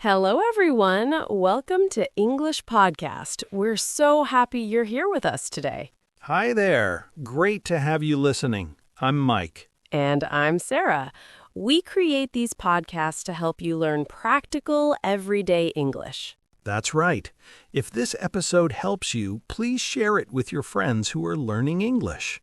Hello, everyone. Welcome to English Podcast. We're so happy you're here with us today. Hi there. Great to have you listening. I'm Mike. And I'm Sarah. We create these podcasts to help you learn practical, everyday English. That's right. If this episode helps you, please share it with your friends who are learning English.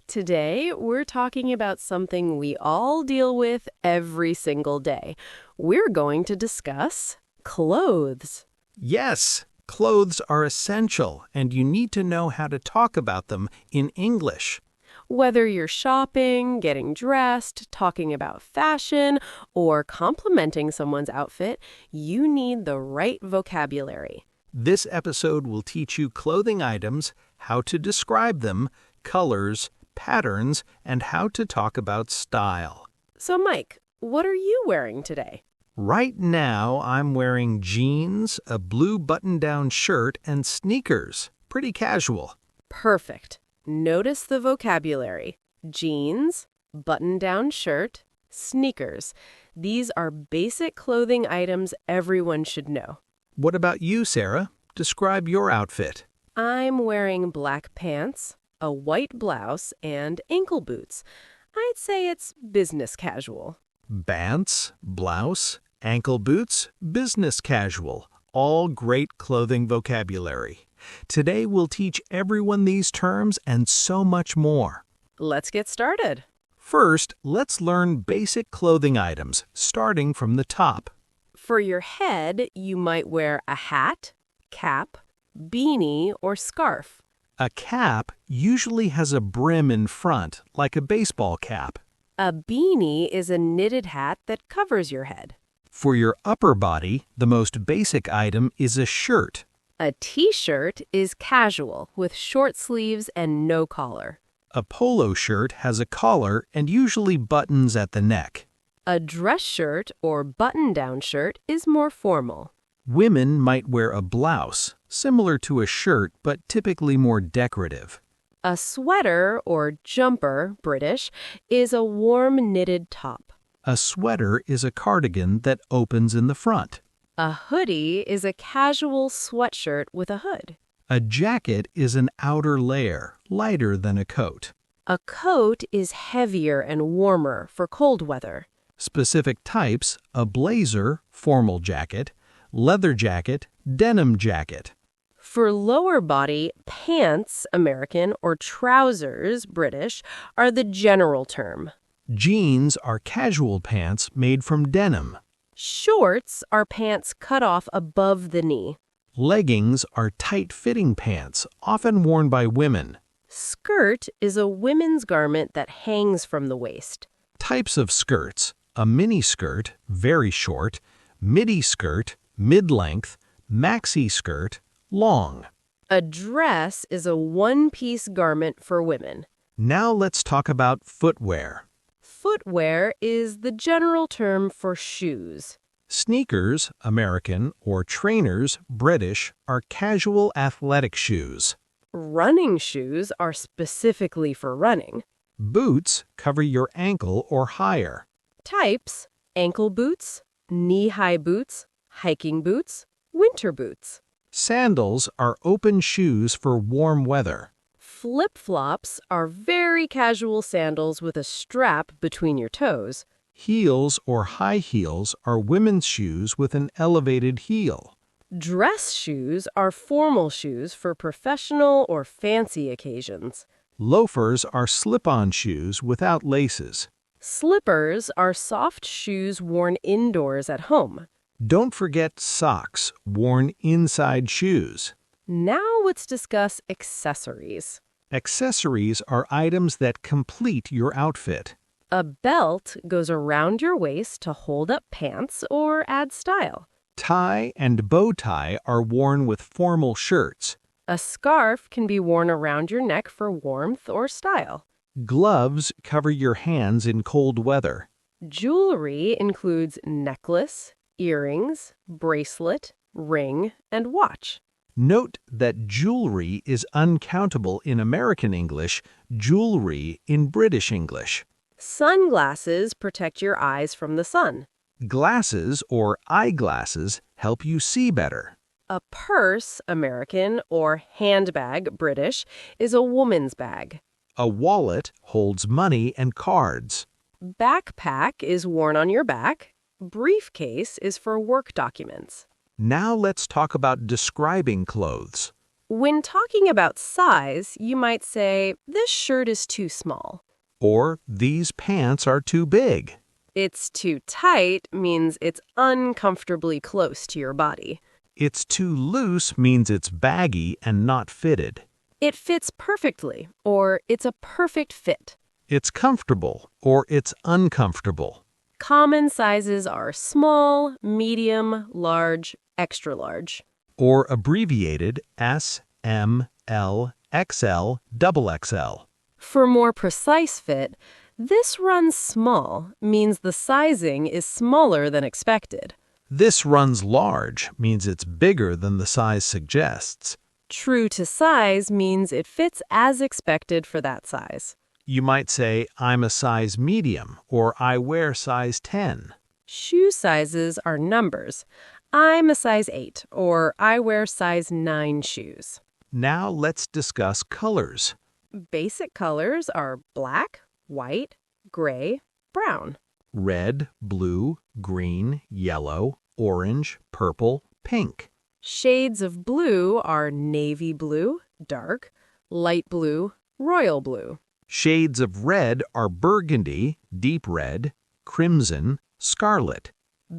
Today, we're talking about something we all deal with every single day. We're going to discuss clothes. Yes, clothes are essential, and you need to know how to talk about them in English. Whether you're shopping, getting dressed, talking about fashion, or complimenting someone's outfit, you need the right vocabulary. This episode will teach you clothing items, how to describe them, colors, patterns, and how to talk about style. So, Mike, what are you wearing today? Right now, I'm wearing jeans, a blue button-down shirt, and sneakers. Pretty casual. Perfect. Notice the vocabulary. Jeans, button-down shirt, sneakers. These are basic clothing items everyone should know. What about you, Sarah? Describe your outfit. I'm wearing black pants, a white blouse, and ankle boots. I'd say it's business casual. Bants, blouse, ankle boots, business casual. All great clothing vocabulary. Today we'll teach everyone these terms and so much more. Let's get started. First, let's learn basic clothing items, starting from the top. For your head, you might wear a hat, cap, beanie, or scarf. A cap usually has a brim in front, like a baseball cap. A beanie is a knitted hat that covers your head. For your upper body, the most basic item is a shirt. A t-shirt is casual with short sleeves and no collar. A polo shirt has a collar and usually buttons at the neck. A dress shirt or button-down shirt is more formal. Women might wear a blouse, similar to a shirt but typically more decorative. A sweater or jumper, British, is a warm knitted top. A sweater is a cardigan that opens in the front. A hoodie is a casual sweatshirt with a hood. A jacket is an outer layer, lighter than a coat. A coat is heavier and warmer for cold weather. Specific types: a blazer, formal jacket, leather jacket, denim jacket. For lower body, pants, American, or trousers, British, are the general term. Jeans are casual pants made from denim. Shorts are pants cut off above the knee. Leggings are tight-fitting pants, often worn by women. Skirt is a women's garment that hangs from the waist. Types of skirts: a mini skirt, very short, midi skirt, mid-length, maxi skirt, long. A dress is a one-piece garment for women. Now let's talk about footwear. Footwear is the general term for shoes. Sneakers, American, or trainers, British, are casual athletic shoes. Running shoes are specifically for running. Boots cover your ankle or higher. Types: ankle boots, knee-high boots, hiking boots, winter boots. Sandals are open shoes for warm weather. Flip-flops are very casual sandals with a strap between your toes. Heels or high heels are women's shoes with an elevated heel. Dress shoes are formal shoes for professional or fancy occasions. Loafers are slip-on shoes without laces. Slippers are soft shoes worn indoors at home. Don't forget socks, worn inside shoes. Now let's discuss accessories. Accessories are items that complete your outfit. A belt goes around your waist to hold up pants or add style. Tie and bow tie are worn with formal shirts. A scarf can be worn around your neck for warmth or style. Gloves cover your hands in cold weather. Jewelry includes necklace, earrings, bracelet, ring, and watch. Note that jewelry is uncountable in American English, jewelry in British English. Sunglasses protect your eyes from the sun. Glasses or eyeglasses help you see better. A purse, American, or handbag, British, is a woman's bag. A wallet holds money and cards. Backpack is worn on your back. Briefcase is for work documents. Now let's talk about describing clothes. When talking about size, you might say, this shirt is too small. Or these pants are too big. It's too tight means it's uncomfortably close to your body. It's too loose means it's baggy and not fitted. It fits perfectly, or it's a perfect fit. It's comfortable or it's uncomfortable. Common sizes are small, medium, large, extra large. Or abbreviated S, M, L, XL, XXL. For more precise fit, this runs small means the sizing is smaller than expected. This runs large means it's bigger than the size suggests. True to size means it fits as expected for that size. You might say, I'm a size medium, or I wear size 10. Shoe sizes are numbers. I'm a size 8, or I wear size 9 shoes. Now let's discuss colors. Basic colors are black, white, gray, brown. Red, blue, green, yellow, orange, purple, pink. Shades of blue are navy blue, dark, light blue, royal blue. Shades of red are burgundy, deep red, crimson, scarlet.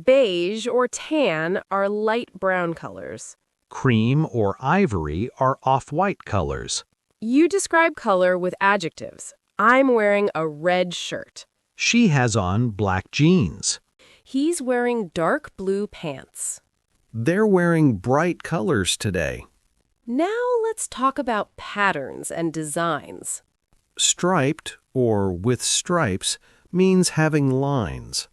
Beige or tan are light brown colors. Cream or ivory are off-white colors. You describe color with adjectives. I'm wearing a red shirt. She has on black jeans. He's wearing dark blue pants. They're wearing bright colors today. Now let's talk about patterns and designs. Striped, or with stripes, means having lines.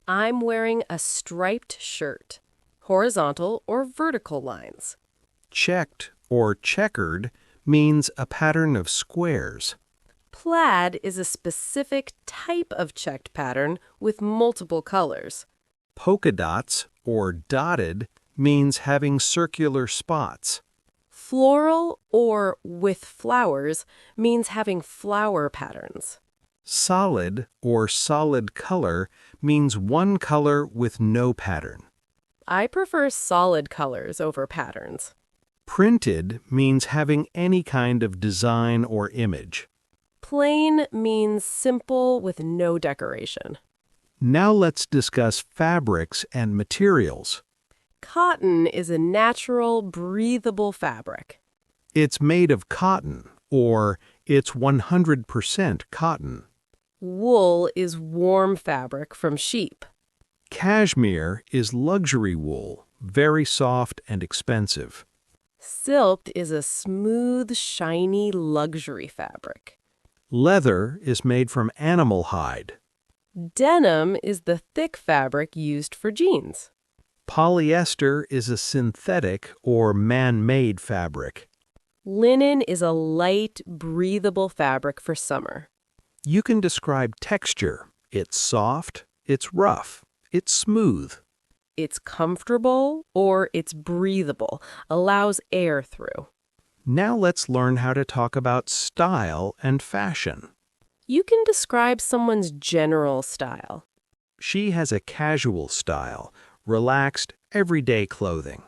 I'm wearing a striped shirt. Horizontal or vertical lines. Checked, or checkered, means a pattern of squares. Plaid is a specific type of checked pattern with multiple colors. Polka dots, or dotted, means having circular spots. Floral or with flowers means having flower patterns. Solid, or solid color, means one color with no pattern. I prefer solid colors over patterns. Printed means having any kind of design or image. Plain means simple with no decoration. Now let's discuss fabrics and materials. Cotton is a natural, breathable fabric. It's made of cotton, or it's 100% cotton. Wool is warm fabric from sheep. Cashmere is luxury wool, very soft and expensive. Silk is a smooth, shiny luxury fabric. Leather is made from animal hide. Denim is the thick fabric used for jeans. Polyester is a synthetic or man-made fabric. Linen is a light, breathable fabric for summer. You can describe texture. It's soft, it's rough, it's smooth. It's comfortable or it's breathable, allows air through. Now let's learn how to talk about style and fashion. You can describe someone's general style. She has a casual style, relaxed, everyday clothing.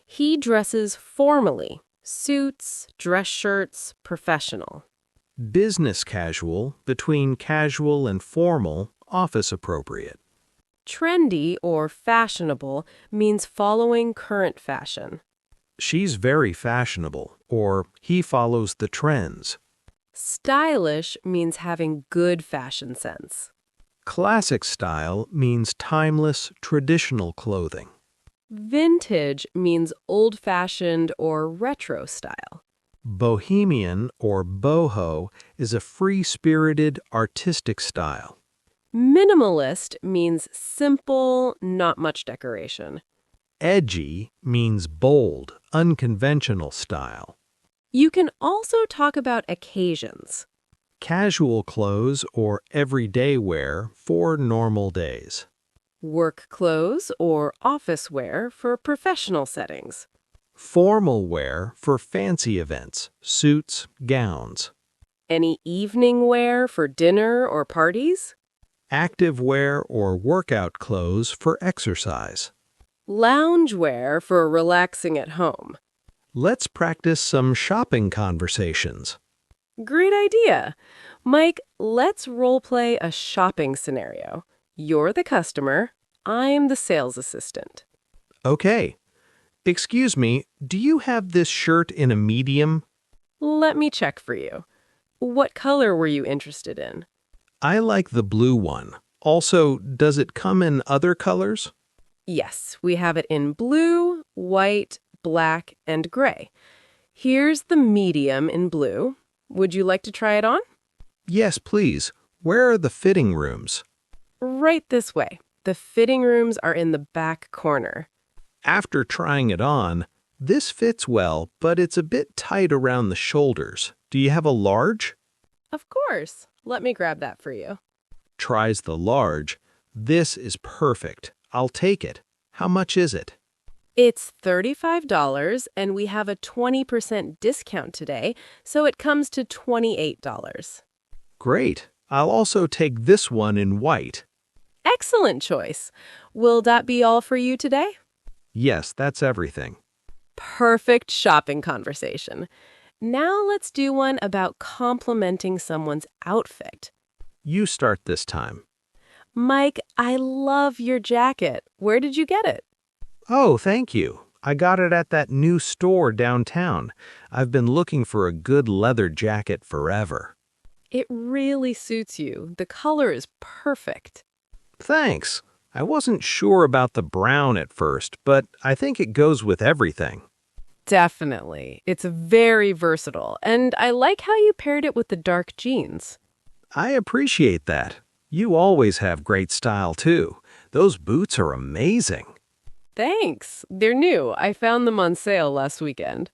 He dresses formally, suits, dress shirts, professional. Business casual, between casual and formal, office appropriate. Trendy or fashionable means following current fashion. She's very fashionable, or he follows the trends. Stylish means having good fashion sense. Classic style means timeless, traditional clothing. Vintage means old-fashioned or retro style. Bohemian, or boho, is a free-spirited, artistic style. Minimalist means simple, not much decoration. Edgy means bold, unconventional style. You can also talk about occasions. Casual clothes or everyday wear for normal days. Work clothes or office wear for professional settings. Formal wear for fancy events, suits, gowns. Any evening wear for dinner or parties? Active wear or workout clothes for exercise. Lounge wear for relaxing at home. Let's practice some shopping conversations. Great idea. Mike, let's role play a shopping scenario. You're the customer. I'm the sales assistant. Okay. Excuse me, do you have this shirt in a medium? Let me check for you. What color were you interested in? I like the blue one. Also, does it come in other colors? Yes, we have it in blue, white, black, and gray. Here's the medium in blue. Would you like to try it on? Yes, please. Where are the fitting rooms? Right this way. The fitting rooms are in the back corner. After trying it on, this fits well, but it's a bit tight around the shoulders. Do you have a large? Of course. Let me grab that for you. Tries the large. This is perfect. I'll take it. How much is it? It's $35, and we have a 20% discount today, so it comes to $28. Great. I'll also take this one in white. Excellent choice. Will that be all for you today? Yes, that's everything. Perfect shopping conversation. Now let's do one about complimenting someone's outfit. You start this time. Mike, I love your jacket. Where did you get it? Oh, thank you. I got it at that new store downtown. I've been looking for a good leather jacket forever. It really suits you. The color is perfect. Thanks. I wasn't sure about the brown at first, but I think it goes with everything. Definitely. It's very versatile, and I like how you paired it with the dark jeans. I appreciate that. You always have great style, too. Those boots are amazing. Thanks. They're new. I found them on sale last weekend.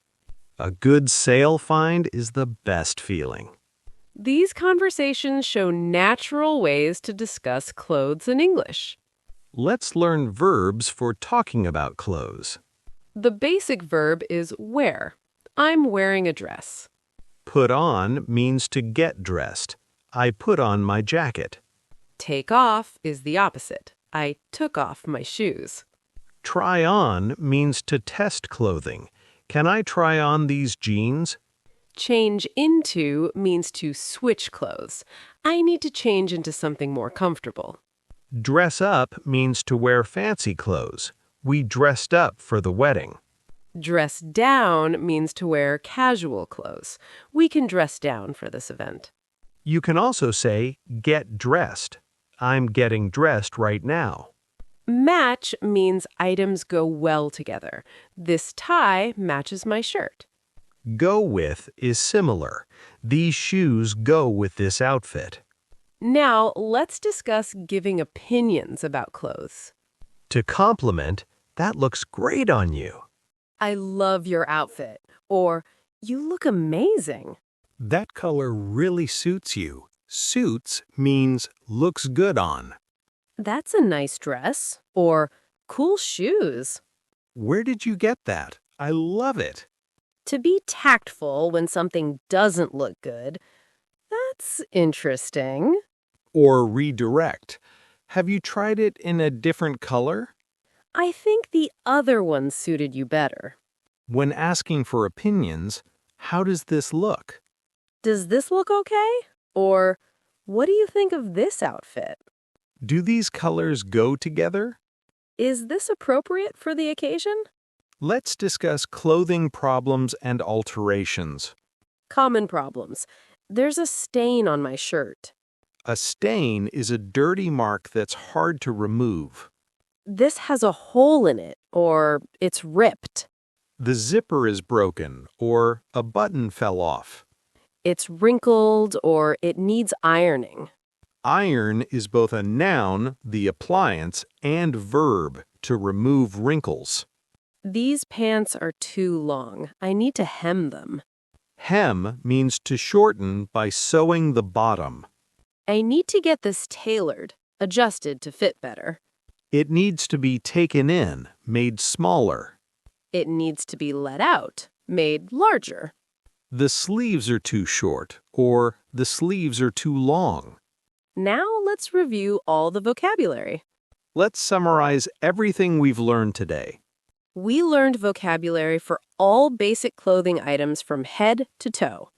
A good sale find is the best feeling. These conversations show natural ways to discuss clothes in English. Let's learn verbs for talking about clothes. The basic verb is wear. I'm wearing a dress. Put on means to get dressed. I put on my jacket. Take off is the opposite. I took off my shoes. Try on means to test clothing. Can I try on these jeans? Change into means to switch clothes. I need to change into something more comfortable. Dress up means to wear fancy clothes. We dressed up for the wedding. Dress down means to wear casual clothes. We can dress down for this event. You can also say, get dressed. I'm getting dressed right now. Match means items go well together. This tie matches my shirt. Go with is similar. These shoes go with this outfit. Now, let's discuss giving opinions about clothes. To compliment, that looks great on you. I love your outfit. Or, you look amazing. That color really suits you. Suits means looks good on. That's a nice dress. Or, cool shoes. Where did you get that? I love it. To be tactful when something doesn't look good, that's interesting. Or redirect. Have you tried it in a different color? I think the other one suited you better. When asking for opinions, how does this look? Does this look okay? Or, what do you think of this outfit? Do these colors go together? Is this appropriate for the occasion? Let's discuss clothing problems and alterations. Common problems. There's a stain on my shirt. A stain is a dirty mark that's hard to remove. This has a hole in it, or it's ripped. The zipper is broken, or a button fell off. It's wrinkled, or it needs ironing. Iron is both a noun, the appliance, and verb, to remove wrinkles. These pants are too long. I need to hem them. Hem means to shorten by sewing the bottom. I need to get this tailored, adjusted to fit better. It needs to be taken in, made smaller. It needs to be let out, made larger. The sleeves are too short, or the sleeves are too long. Now let's review all the vocabulary. Let's summarize everything we've learned today. We learned vocabulary for all basic clothing items from head to toe.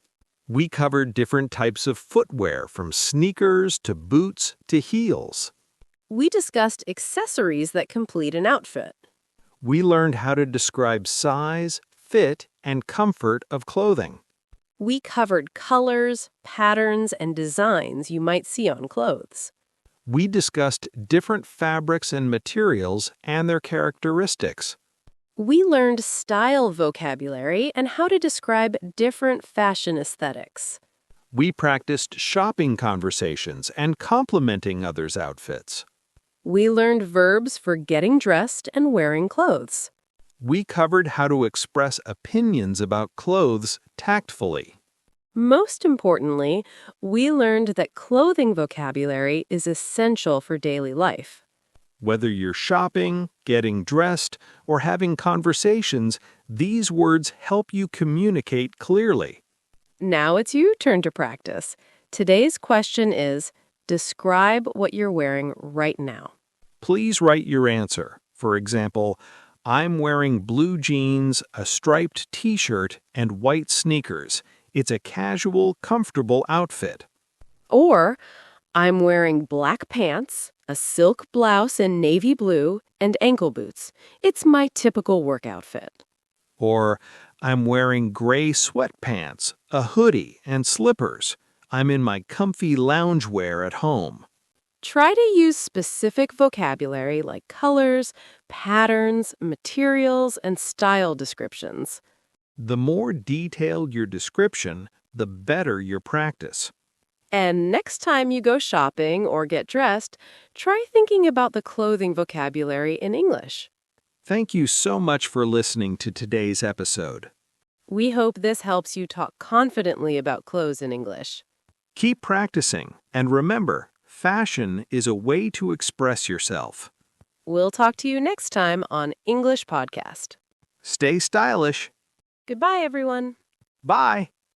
We covered different types of footwear, from sneakers to boots to heels. We discussed accessories that complete an outfit. We learned how to describe size, fit, and comfort of clothing. We covered colors, patterns, and designs you might see on clothes. We discussed different fabrics and materials and their characteristics. We learned style vocabulary and how to describe different fashion aesthetics. We practiced shopping conversations and complimenting others' outfits. We learned verbs for getting dressed and wearing clothes. We covered how to express opinions about clothes tactfully. Most importantly, we learned that clothing vocabulary is essential for daily life. Whether you're shopping, getting dressed, or having conversations, these words help you communicate clearly. Now it's your turn to practice. Today's question is, describe what you're wearing right now. Please write your answer. For example, I'm wearing blue jeans, a striped t-shirt, and white sneakers. It's a casual, comfortable outfit. Or, I'm wearing black pants, a silk blouse in navy blue, and ankle boots. It's my typical work outfit. Or, I'm wearing gray sweatpants, a hoodie, and slippers. I'm in my comfy loungewear at home. Try to use specific vocabulary like colors, patterns, materials, and style descriptions. The more detailed your description, the better your practice. And next time you go shopping or get dressed, try thinking about the clothing vocabulary in English. Thank you so much for listening to today's episode. We hope this helps you talk confidently about clothes in English. Keep practicing, and remember, fashion is a way to express yourself. We'll talk to you next time on English Podcast. Stay stylish. Goodbye, everyone. Bye.